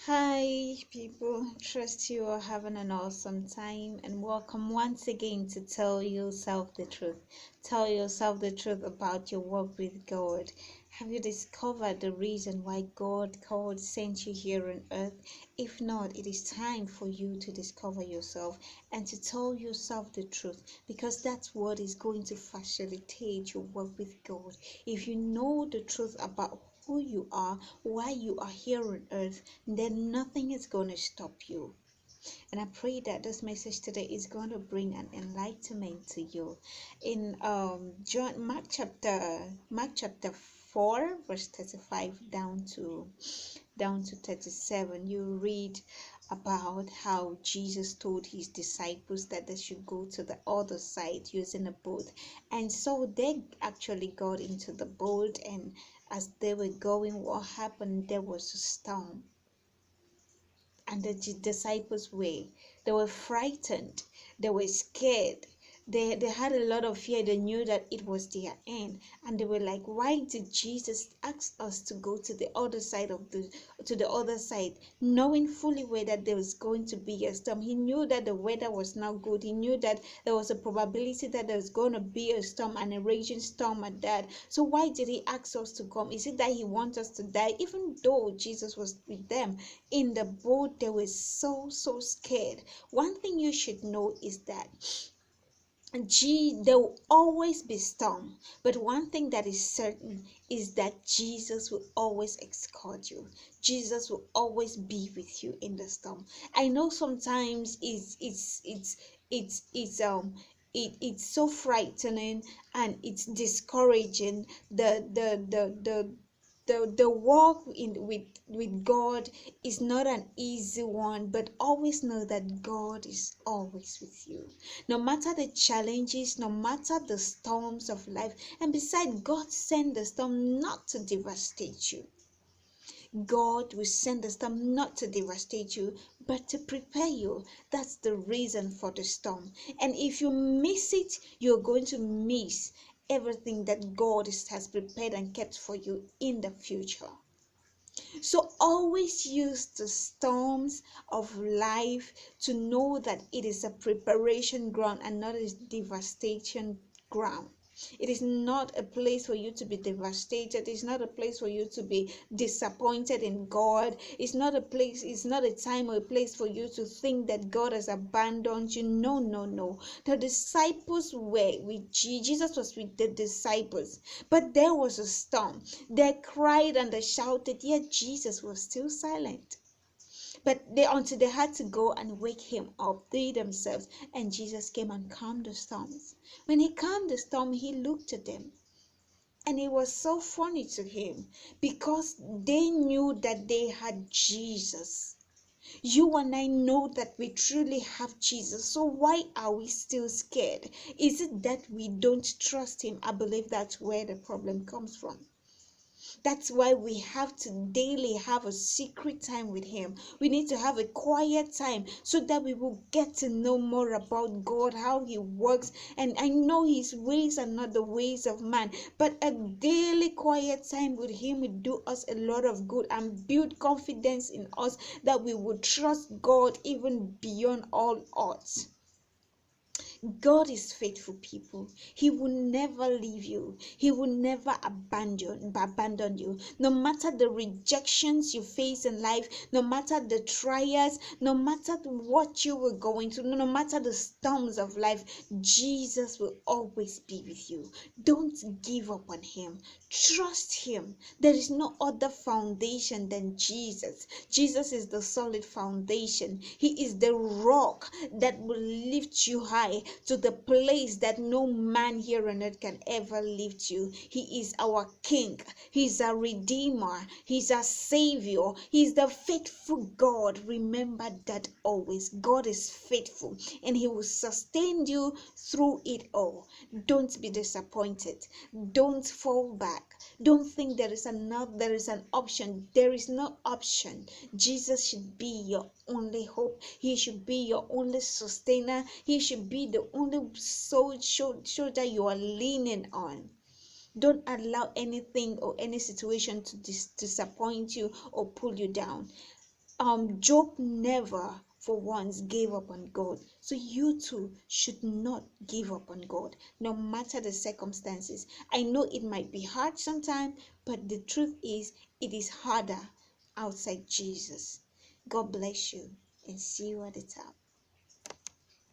Hi, people. Trust you are having an awesome time and welcome once again to tell yourself the truth. Tell yourself the truth about your work with God. Have you discovered the reason why God called, sent you here on earth? If not, it is time for you to discover yourself and to tell yourself the truth because that's what is going to facilitate your work with God. If you know the truth about who you are, why you are here on earth, then nothing is going to stop you. And I pray that this message today is going to bring an enlightenment to you. In Mark chapter 4 verse 35 down to 37, you read about how Jesus told his disciples that they should go to the other side using a boat. And so they actually got into the boat, and as they were going, what happened? There was a storm, and the disciples were frightened, they were scared, they had a lot of fear. They knew that it was their end, and they were like, why did Jesus ask us to go to the other side knowing fully well that there was going to be a storm? He knew that the weather was not good. He knew that there was a probability that there was going to be a storm, and a raging storm at that. So why did he ask us to come? Is it that he wants us to die? Even though Jesus was with them in the boat, they were so scared. One thing you should know is that there will always be storm, but one thing that is certain is that Jesus will always escort you. Jesus will always be with you in the storm. I know sometimes it's so frightening and it's discouraging. The walk with God is not an easy one, but always know that God is always with you. No matter the challenges, no matter the storms of life, and besides, God sent the storm not to devastate you. God will send the storm not to devastate you, but to prepare you. That's the reason for the storm. And if you miss it, you're going to miss everything that God has prepared and kept for you in the future. So always use the storms of life to know that it is a preparation ground and not a devastation ground. It is not a place for you to be devastated. It's not a place for you to be disappointed in God. It's not a time or a place for you to think that God has abandoned you. No, no, no. The disciples were with Jesus was with the disciples, but there was a storm. They cried and they shouted, yet Jesus was still silent. But until they had to go and wake him up, they themselves, and Jesus came and calmed the storms. When he calmed the storm, he looked at them, and it was so funny to him because they knew that they had Jesus. You and I know that we truly have Jesus. So why are we still scared? Is it that we don't trust him? I believe that's where the problem comes from. That's why we have to daily have a secret time with him. We need to have a quiet time so that we will get to know more about God, how he works. And I know his ways are not the ways of man, but a daily quiet time with him will do us a lot of good and build confidence in us that we will trust God even beyond all odds. God is faithful, people. He will never leave you. He will never abandon you. No matter the rejections you face in life, no matter the trials, no matter what you were going through, no matter the storms of life, Jesus will always be with you. Don't give up on him. Trust him. There is no other foundation than Jesus. Jesus is the solid foundation. He is the rock that will lift you high to the place that no man here on earth can ever lift you. He is our King. He's our Redeemer. He's our Savior. He's the faithful God. Remember that always. God is faithful and he will sustain you through it all. Don't be disappointed. Don't fall back. Don't think there is an option. There is no option. Jesus should be your only hope. He should be your only sustainer. He should be the only shoulder you are leaning on. Don't allow anything or any situation to disappoint you or pull you down. Job never for once gave up on God. So you too should not give up on God, no matter the circumstances. I know it might be hard sometimes, but the truth is, it is harder outside Jesus. God bless you and see you at the top.